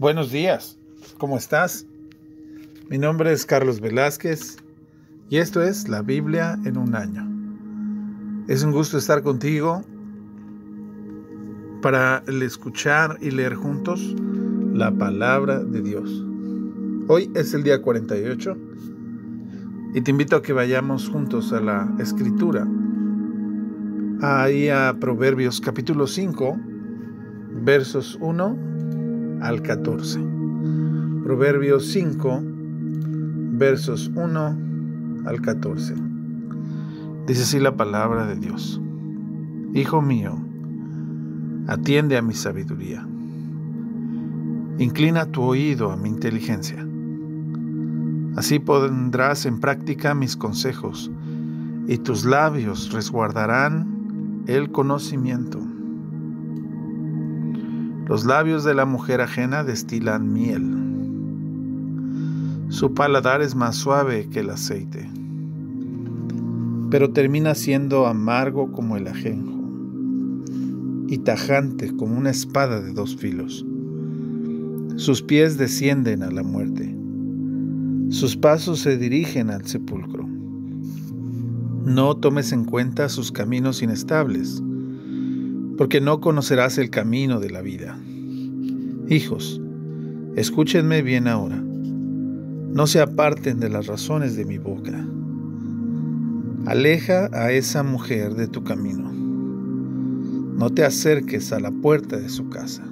Buenos días, ¿cómo estás? Mi nombre es Carlos Velázquez y esto es la Biblia en un año. Es un gusto estar contigo para escuchar y leer juntos la palabra de Dios. Hoy es el día 48 y te invito a que vayamos juntos a la Escritura. Ahí a Proverbios capítulo 5, versos 1 al 14. Proverbios 5, versos 1 al 14. Dice así la palabra de Dios: Hijo mío, atiende a mi sabiduría. Inclina tu oído a mi inteligencia. Así pondrás en práctica mis consejos, y tus labios resguardarán el conocimiento. Los labios de la mujer ajena destilan miel. Su paladar es más suave que el aceite, pero termina siendo amargo como el ajenjo y tajante como una espada de dos filos. Sus pies descienden a la muerte, sus pasos se dirigen al sepulcro. No tomes en cuenta sus caminos inestables, porque no conocerás el camino de la vida. Hijos, escúchenme bien ahora. No se aparten de las razones de mi boca. Aleja a esa mujer de tu camino. No te acerques a la puerta de su casa.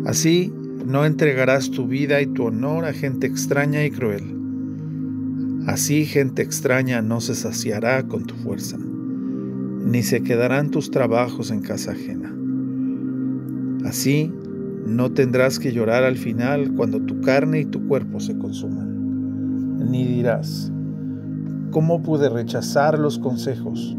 Así no entregarás tu vida y tu honor a gente extraña y cruel. Así gente extraña no se saciará con tu fuerza, ni se quedarán tus trabajos en casa ajena. Así no tendrás que llorar al final cuando tu carne y tu cuerpo se consuman, ni dirás: ¿cómo pude rechazar los consejos?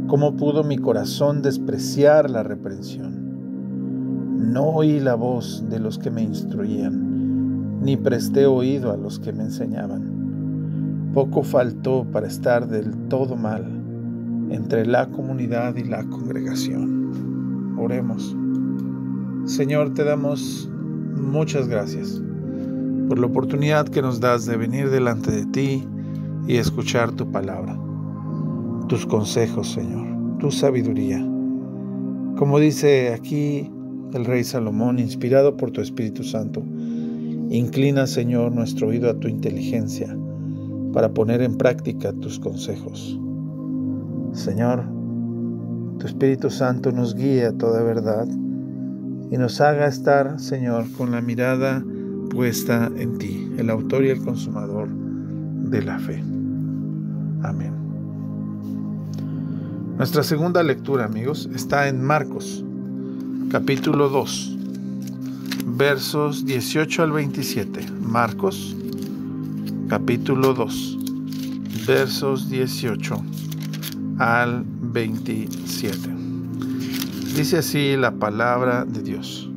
¿Cómo pudo mi corazón despreciar la reprensión? No oí la voz de los que me instruían, ni presté oído a los que me enseñaban. Poco faltó para estar del todo mal entre la comunidad y la congregación. Oremos. Señor, te damos muchas gracias por la oportunidad que nos das de venir delante de ti y escuchar tu palabra, tus consejos, Señor, tu sabiduría. Como dice aquí el rey Salomón, inspirado por tu Espíritu Santo, inclina, Señor, nuestro oído a tu inteligencia para poner en práctica tus consejos. Señor, tu Espíritu Santo nos guíe a toda verdad y nos haga estar, Señor, con la mirada puesta en ti, el autor y el consumador de la fe. Amén. Nuestra segunda lectura, amigos, está en Marcos, capítulo 2, versos 18 al 27. Marcos, capítulo 2, versos 18 al 27. Dice así la palabra de Dios.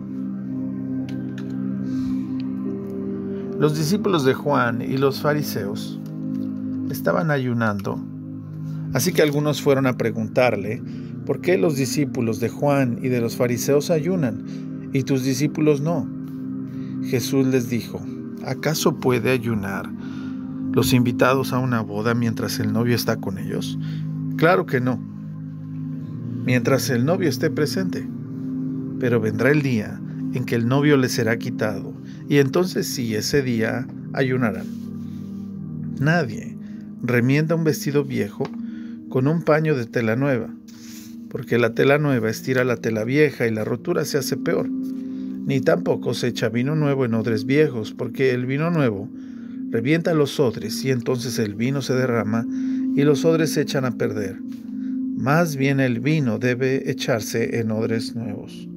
Los discípulos de Juan y los fariseos estaban ayunando, así que algunos fueron a preguntarle: ¿por qué los discípulos de Juan y de los fariseos ayunan y tus discípulos no? Jesús les dijo: ¿acaso puede ayunar los invitados a una boda mientras el novio está con ellos? Claro que no, mientras el novio esté presente. Pero vendrá el día en que el novio les será quitado, y entonces sí, ese día ayunarán. Nadie remienda un vestido viejo con un paño de tela nueva, porque la tela nueva estira la tela vieja y la rotura se hace peor. Ni tampoco se echa vino nuevo en odres viejos, porque el vino nuevo revienta los odres y entonces el vino se derrama y los odres se echan a perder. Más bien el vino debe echarse en odres nuevos.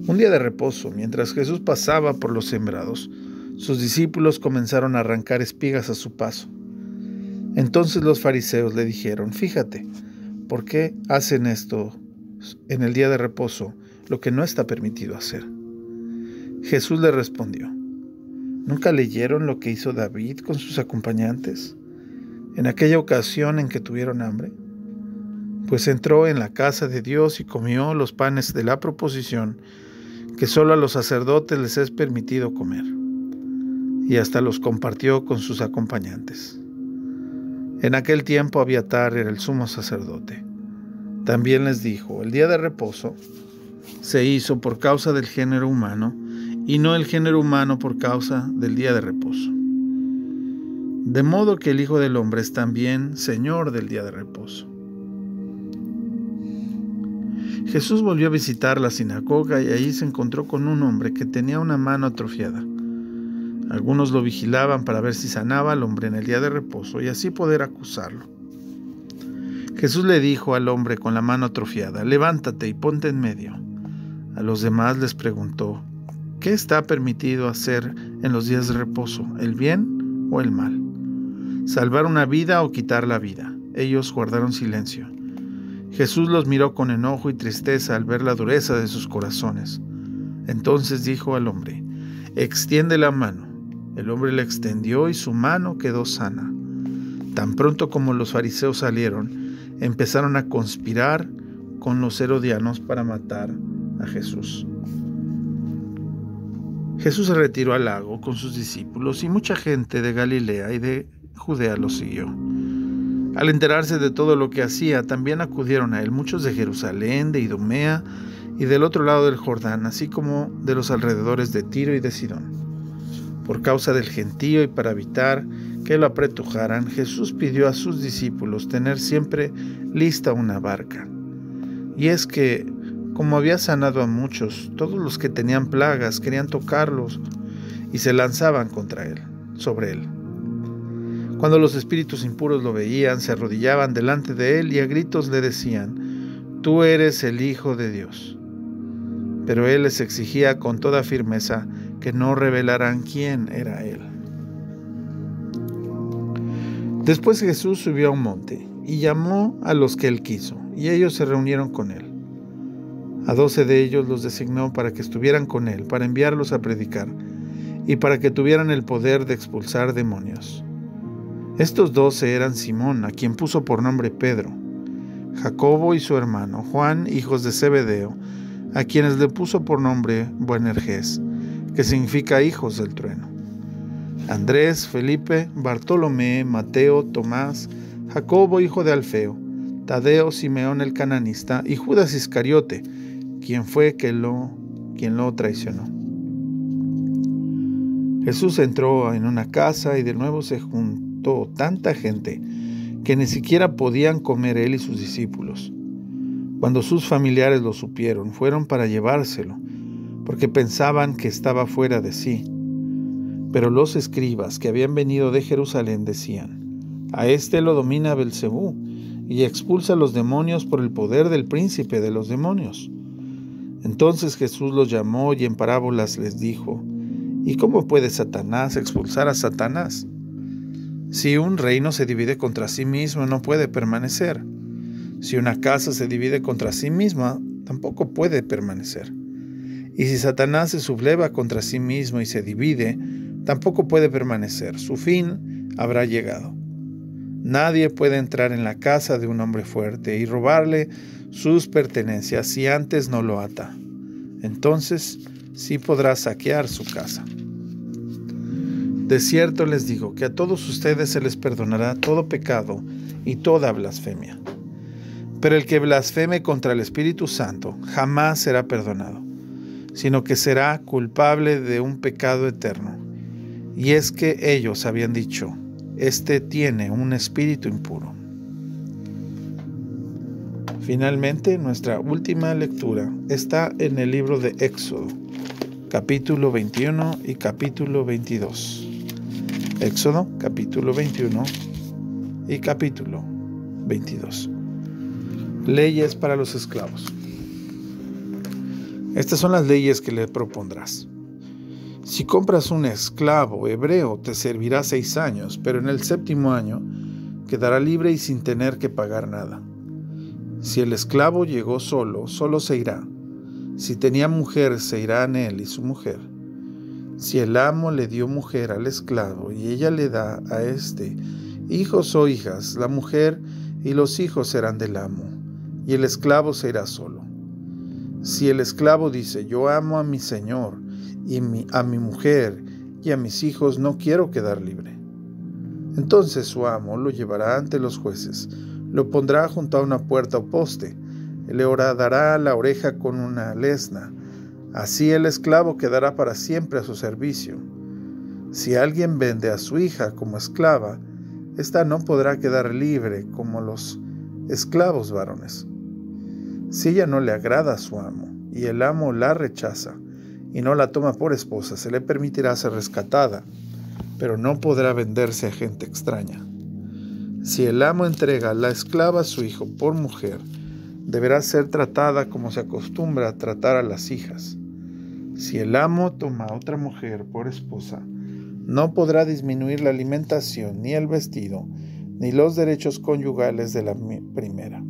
Un día de reposo, mientras Jesús pasaba por los sembrados, sus discípulos comenzaron a arrancar espigas a su paso. Entonces los fariseos le dijeron: fíjate, ¿por qué hacen esto en el día de reposo, lo que no está permitido hacer? Jesús le respondió: ¿nunca leyeron lo que hizo David con sus acompañantes en aquella ocasión en que tuvieron hambre? Pues entró en la casa de Dios y comió los panes de la proposición que solo a los sacerdotes les es permitido comer, y hasta los compartió con sus acompañantes. En aquel tiempo Abiatar era el sumo sacerdote. También les dijo: el día de reposo se hizo por causa del género humano, y no el género humano por causa del día de reposo. De modo que el Hijo del Hombre es también Señor del día de reposo. Jesús volvió a visitar la sinagoga y allí se encontró con un hombre que tenía una mano atrofiada. Algunos lo vigilaban para ver si sanaba al hombre en el día de reposo y así poder acusarlo. Jesús le dijo al hombre con la mano atrofiada: levántate y ponte en medio. A los demás les preguntó: ¿qué está permitido hacer en los días de reposo, el bien o el mal? ¿Salvar una vida o quitar la vida? Ellos guardaron silencio. Jesús los miró con enojo y tristeza al ver la dureza de sus corazones. Entonces dijo al hombre: extiende la mano. El hombre la extendió y su mano quedó sana. Tan pronto como los fariseos salieron, empezaron a conspirar con los herodianos para matar a Jesús. Jesús se retiró al lago con sus discípulos y mucha gente de Galilea y de Judea lo siguió. Al enterarse de todo lo que hacía, también acudieron a él muchos de Jerusalén, de Idumea y del otro lado del Jordán, así como de los alrededores de Tiro y de Sidón. Por causa del gentío y para evitar que lo apretujaran, Jesús pidió a sus discípulos tener siempre lista una barca. Y es que, como había sanado a muchos, todos los que tenían plagas querían tocarlos y se lanzaban sobre él. Cuando los espíritus impuros lo veían, se arrodillaban delante de él y a gritos le decían: tú eres el Hijo de Dios. Pero él les exigía con toda firmeza que no revelaran quién era él. Después Jesús subió a un monte y llamó a los que él quiso, y ellos se reunieron con él. A 12 de ellos los designó para que estuvieran con él, para enviarlos a predicar, y para que tuvieran el poder de expulsar demonios. Estos 12 eran Simón, a quien puso por nombre Pedro, Jacobo y su hermano, Juan, hijos de Zebedeo, a quienes le puso por nombre Boanerges, que significa hijos del trueno, Andrés, Felipe, Bartolomé, Mateo, Tomás, Jacobo, hijo de Alfeo, Tadeo, Simeón el cananista y Judas Iscariote, quien fue quien lo traicionó. Jesús entró en una casa y de nuevo se juntó tanta gente que ni siquiera podían comer él y sus discípulos. Cuando sus familiares lo supieron, fueron para llevárselo, porque pensaban que estaba fuera de sí. Pero los escribas que habían venido de Jerusalén decían: a este lo domina Belcebú, y expulsa a los demonios por el poder del príncipe de los demonios. Entonces Jesús los llamó y en parábolas les dijo: ¿y cómo puede Satanás expulsar a Satanás? Si un reino se divide contra sí mismo, no puede permanecer. Si una casa se divide contra sí misma, tampoco puede permanecer. Y si Satanás se subleva contra sí mismo y se divide, tampoco puede permanecer. Su fin habrá llegado. Nadie puede entrar en la casa de un hombre fuerte y robarle sus pertenencias si antes no lo ata. Entonces sí podrá saquear su casa. De cierto les digo que a todos ustedes se les perdonará todo pecado y toda blasfemia. Pero el que blasfeme contra el Espíritu Santo jamás será perdonado, sino que será culpable de un pecado eterno. Y es que ellos habían dicho: este tiene un espíritu impuro. Finalmente, nuestra última lectura está en el libro de Éxodo, capítulo 21 y capítulo 22. Éxodo, capítulo 21 y capítulo 22. Leyes para los esclavos. Estas son las leyes que le propondrás. Si compras un esclavo hebreo, te servirá 6 años, pero en el 7º año quedará libre y sin tener que pagar nada. Si el esclavo llegó solo, solo se irá. Si tenía mujer, se irán él y su mujer. Si el amo le dio mujer al esclavo y ella le da a éste hijos o hijas, la mujer y los hijos serán del amo, y el esclavo se irá solo. Si el esclavo dice, yo amo a mi señor y a mi mujer y a mis hijos, no quiero quedar libre, entonces su amo lo llevará ante los jueces, lo pondrá junto a una puerta o poste, le horadará la oreja con una lesna. Así el esclavo quedará para siempre a su servicio. Si alguien vende a su hija como esclava, ésta no podrá quedar libre como los esclavos varones. Si ella no le agrada a su amo y el amo la rechaza y no la toma por esposa, se le permitirá ser rescatada, pero no podrá venderse a gente extraña. Si el amo entrega a la esclava a su hijo por mujer, deberá ser tratada como se acostumbra a tratar a las hijas. Si el amo toma a otra mujer por esposa, no podrá disminuir la alimentación, ni el vestido, ni los derechos conyugales de la primera.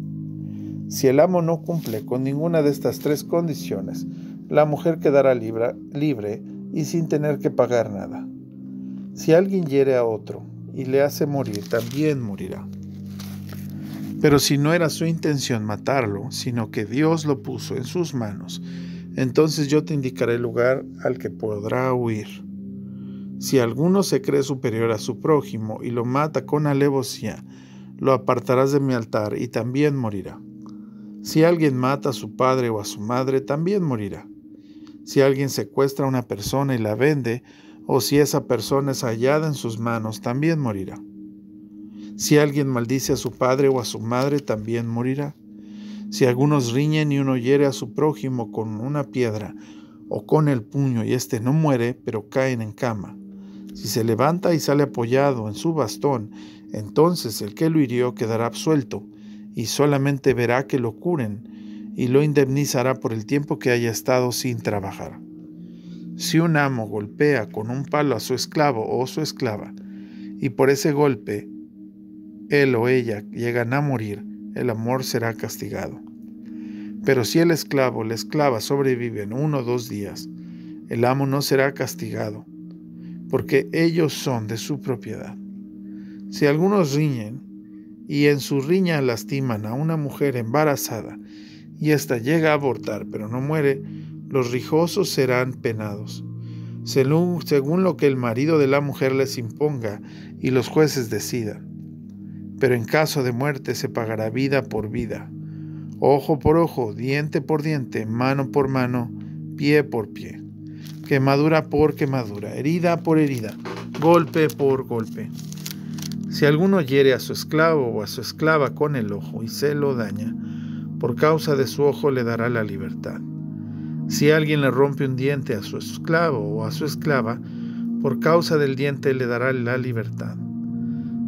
Si el amo no cumple con ninguna de estas tres condiciones, la mujer quedará libre y sin tener que pagar nada. Si alguien hiere a otro y le hace morir, también morirá. Pero si no era su intención matarlo, sino que Dios lo puso en sus manos, entonces yo te indicaré el lugar al que podrá huir. Si alguno se cree superior a su prójimo y lo mata con alevosía, lo apartarás de mi altar y también morirá. Si alguien mata a su padre o a su madre, también morirá. Si alguien secuestra a una persona y la vende, o si esa persona es hallada en sus manos, también morirá. Si alguien maldice a su padre o a su madre, también morirá. Si algunos riñen y uno hiere a su prójimo con una piedra o con el puño y éste no muere, pero caen en cama. Si se levanta y sale apoyado en su bastón, entonces el que lo hirió quedará absuelto y solamente verá que lo curen y lo indemnizará por el tiempo que haya estado sin trabajar. Si un amo golpea con un palo a su esclavo o su esclava y por ese golpe él o ella llegan a morir, el amor será castigado. Pero si el esclavo o la esclava sobreviven 1 o 2 días, el amo no será castigado, porque ellos son de su propiedad. Si algunos riñen y en su riña lastiman a una mujer embarazada y ésta llega a abortar pero no muere, los rijosos serán penados, según lo que el marido de la mujer les imponga y los jueces decidan. Pero en caso de muerte se pagará vida por vida, ojo por ojo, diente por diente, mano por mano, pie por pie, quemadura por quemadura, herida por herida, golpe por golpe. Si alguno hiere a su esclavo o a su esclava con el ojo y se lo daña, por causa de su ojo le dará la libertad. Si alguien le rompe un diente a su esclavo o a su esclava, por causa del diente le dará la libertad.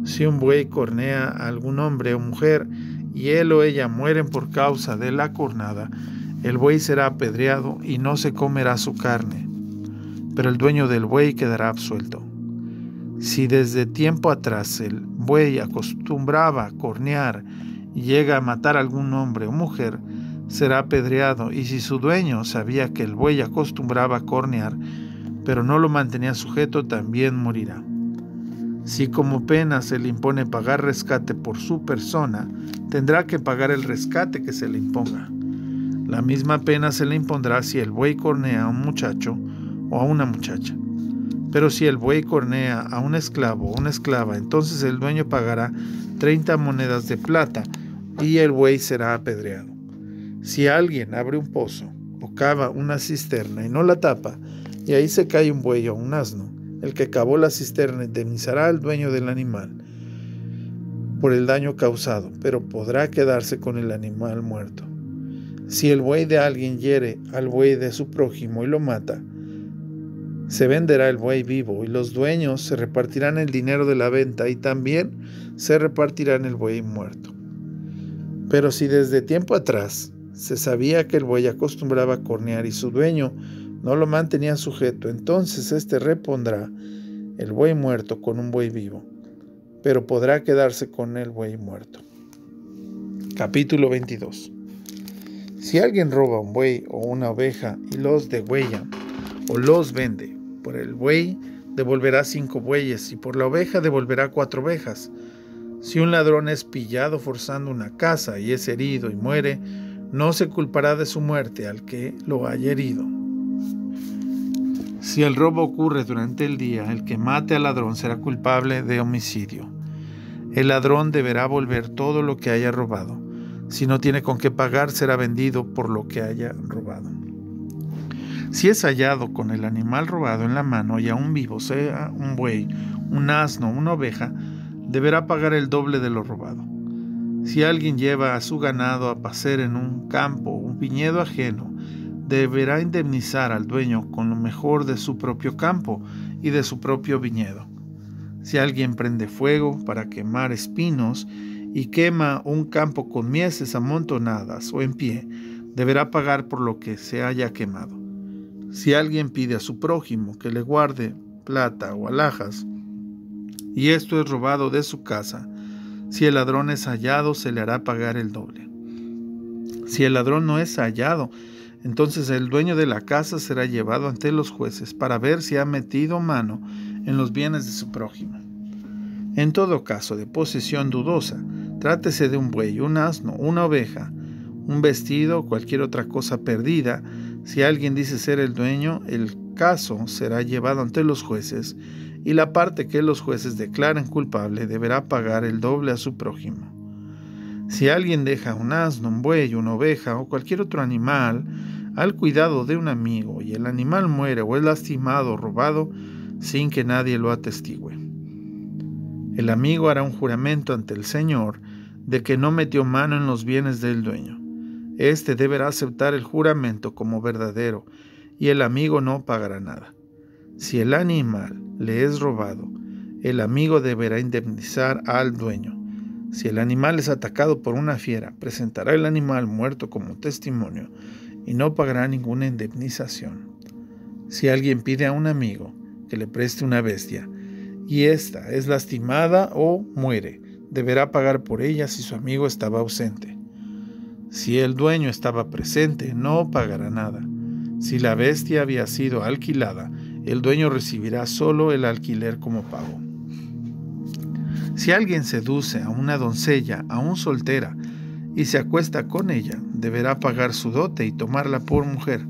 Si un buey cornea a algún hombre o mujer y él o ella mueren por causa de la cornada, el buey será apedreado y no se comerá su carne, pero el dueño del buey quedará absuelto. Si desde tiempo atrás el buey acostumbraba a cornear y llega a matar a algún hombre o mujer, será apedreado, y si su dueño sabía que el buey acostumbraba a cornear, pero no lo mantenía sujeto, también morirá. Si como pena se le impone pagar rescate por su persona, tendrá que pagar el rescate que se le imponga. La misma pena se le impondrá si el buey cornea a un muchacho o a una muchacha. Pero si el buey cornea a un esclavo o una esclava, entonces el dueño pagará 30 monedas de plata y el buey será apedreado. Si alguien abre un pozo o cava una cisterna y no la tapa, y ahí se cae un buey o un asno, el que cavó la cisterna indemnizará al dueño del animal por el daño causado, pero podrá quedarse con el animal muerto. Si el buey de alguien hiere al buey de su prójimo y lo mata, se venderá el buey vivo y los dueños se repartirán el dinero de la venta y también se repartirán el buey muerto. Pero si desde tiempo atrás se sabía que el buey acostumbraba a cornear y su dueño no lo mantenía sujeto, entonces éste repondrá el buey muerto con un buey vivo, pero podrá quedarse con el buey muerto. Capítulo 22. Si alguien roba un buey o una oveja y los degüella o los vende, por el buey devolverá 5 bueyes y por la oveja devolverá 4 ovejas. Si un ladrón es pillado forzando una casa y es herido y muere, no se culpará de su muerte al que lo haya herido. Si el robo ocurre durante el día, el que mate al ladrón será culpable de homicidio. El ladrón deberá volver todo lo que haya robado. Si no tiene con qué pagar, será vendido por lo que haya robado. Si es hallado con el animal robado en la mano y aún vivo, sea un buey, un asno, una oveja, deberá pagar el doble de lo robado. Si alguien lleva a su ganado a pacer en un campo o un viñedo ajeno, deberá indemnizar al dueño con lo mejor de su propio campo y de su propio viñedo. Si alguien prende fuego para quemar espinos y quema un campo con mieses amontonadas o en pie, deberá pagar por lo que se haya quemado. Si alguien pide a su prójimo que le guarde plata o alhajas, y esto es robado de su casa, si el ladrón es hallado, se le hará pagar el doble. Si el ladrón no es hallado, entonces el dueño de la casa será llevado ante los jueces para ver si ha metido mano en los bienes de su prójimo. En todo caso de posesión dudosa, trátese de un buey, un asno, una oveja, un vestido o cualquier otra cosa perdida, si alguien dice ser el dueño, el caso será llevado ante los jueces y la parte que los jueces declaren culpable deberá pagar el doble a su prójimo. Si alguien deja un asno, un buey, una oveja o cualquier otro animal al cuidado de un amigo y el animal muere o es lastimado o robado sin que nadie lo atestigüe, el amigo hará un juramento ante el Señor de que no metió mano en los bienes del dueño. Este deberá aceptar el juramento como verdadero y el amigo no pagará nada. Si el animal le es robado, el amigo deberá indemnizar al dueño. Si el animal es atacado por una fiera, presentará el animal muerto como testimonio y no pagará ninguna indemnización. Si alguien pide a un amigo que le preste una bestia y ésta es lastimada o muere, deberá pagar por ella si su amigo estaba ausente. Si el dueño estaba presente, no pagará nada. Si la bestia había sido alquilada, el dueño recibirá solo el alquiler como pago. Si alguien seduce a una doncella, aún soltera, y se acuesta con ella, deberá pagar su dote y tomarla por mujer.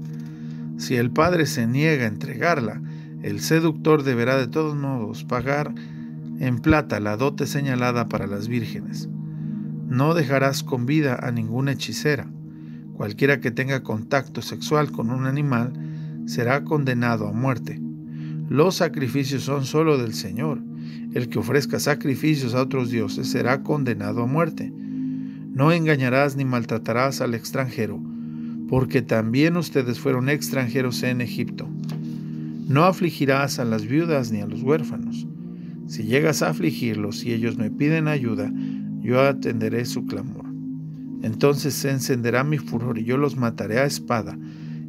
Si el padre se niega a entregarla, el seductor deberá de todos modos pagar en plata la dote señalada para las vírgenes. No dejarás con vida a ninguna hechicera. Cualquiera que tenga contacto sexual con un animal será condenado a muerte. Los sacrificios son solo del Señor. El que ofrezca sacrificios a otros dioses será condenado a muerte. No engañarás ni maltratarás al extranjero, porque también ustedes fueron extranjeros en Egipto. No afligirás a las viudas ni a los huérfanos. Si llegas a afligirlos y ellos me piden ayuda, yo atenderé su clamor. Entonces se encenderá mi furor y yo los mataré a espada,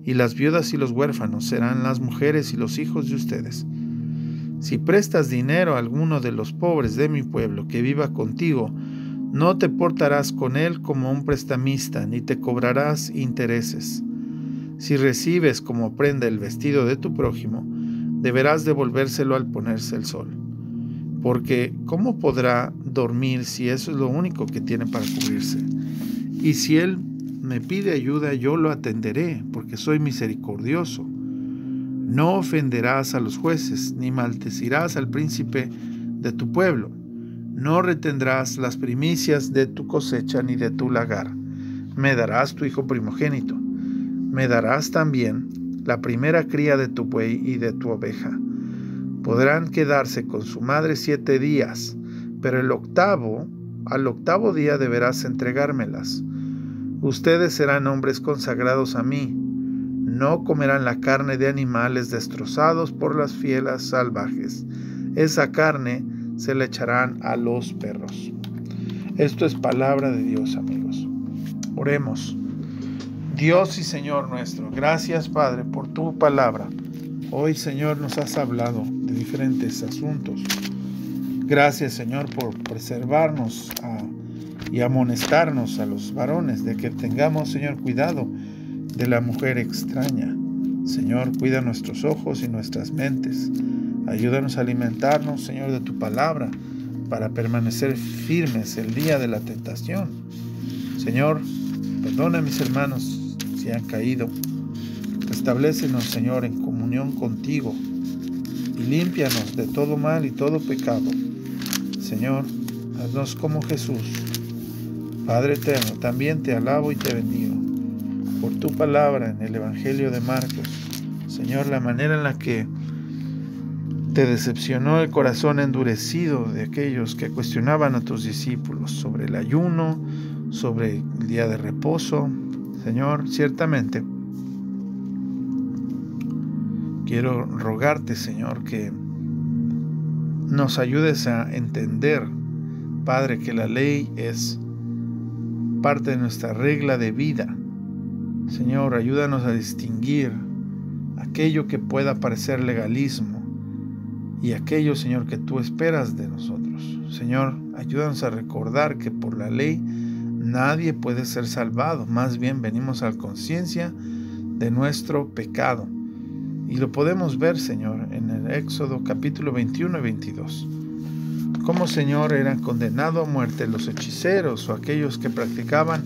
y las viudas y los huérfanos serán las mujeres y los hijos de ustedes. Si prestas dinero a alguno de los pobres de mi pueblo que viva contigo, no te portarás con él como un prestamista, ni te cobrarás intereses. Si recibes como prenda el vestido de tu prójimo, deberás devolvérselo al ponerse el sol. Porque ¿cómo podrá dormir si eso es lo único que tiene para cubrirse? Y si él me pide ayuda, yo lo atenderé, porque soy misericordioso. No ofenderás a los jueces, ni maldecirás al príncipe de tu pueblo. No retendrás las primicias de tu cosecha ni de tu lagar. Me darás tu hijo primogénito. Me darás también la primera cría de tu buey y de tu oveja. Podrán quedarse con su madre 7 días, pero al octavo día deberás entregármelas. Ustedes serán hombres consagrados a mí. No comerán la carne de animales destrozados por las fieras salvajes. Esa carne se le echarán a los perros. Esto es palabra de Dios, amigos. Oremos. Dios y Señor nuestro, gracias, Padre, por tu palabra. Hoy, Señor, nos has hablado de diferentes asuntos. Gracias, Señor, por preservarnos y amonestarnos a los varones de que tengamos, Señor, cuidado de la mujer extraña. Señor, cuida nuestros ojos y nuestras mentes. Ayúdanos a alimentarnos, Señor, de tu palabra para permanecer firmes el día de la tentación. Señor, Perdona a mis hermanos si han caído. Restablécenos, Señor, en comunión contigo y límpianos de todo mal y todo pecado. Señor, haznos como Jesús. Padre eterno, también te alabo y te bendigo por tu palabra en el Evangelio de Marcos. Señor, la manera en la que te decepcionó el corazón endurecido de aquellos que cuestionaban a tus discípulos sobre el ayuno, sobre el día de reposo. Señor, ciertamente quiero rogarte, Señor, que nos ayudes a entender, Padre, que la ley es parte de nuestra regla de vida. Señor, ayúdanos a distinguir aquello que pueda parecer legalismo y aquello, Señor, que tú esperas de nosotros. Señor, ayúdanos a recordar que por la ley nadie puede ser salvado. Más bien venimos a la conciencia de nuestro pecado. Y lo podemos ver, Señor, en el Éxodo capítulo 21 y 22. Cómo, Señor, eran condenados a muerte los hechiceros o aquellos que practicaban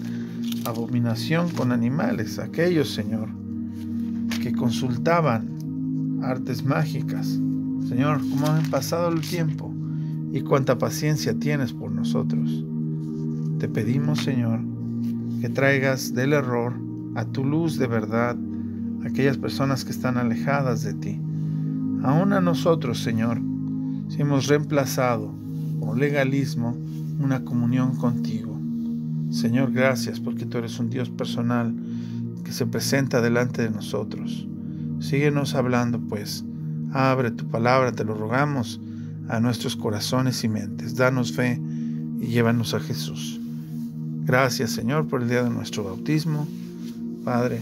abominación con animales. Aquellos, Señor, que consultaban artes mágicas. Señor, cómo han pasado el tiempo y cuánta paciencia tienes por nosotros. Te pedimos, Señor, que traigas del error a tu luz de verdad a aquellas personas que están alejadas de ti. Aún a nosotros, Señor, si hemos reemplazado por legalismo una comunión contigo. Señor, gracias porque tú eres un Dios personal que se presenta delante de nosotros. Síguenos hablando, pues. Abre tu palabra, te lo rogamos, a nuestros corazones y mentes. Danos fe y llévanos a Jesús. Gracias, Señor, por el día de nuestro bautismo. Padre,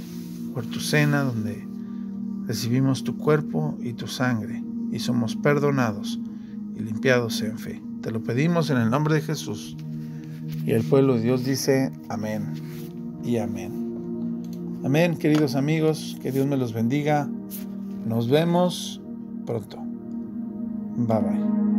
por tu cena donde recibimos tu cuerpo y tu sangre y somos perdonados y limpiados en fe. Te lo pedimos en el nombre de Jesús. Y el pueblo de Dios dice amén y amén. Amén, queridos amigos, que Dios me los bendiga. Nos vemos pronto. Bye bye.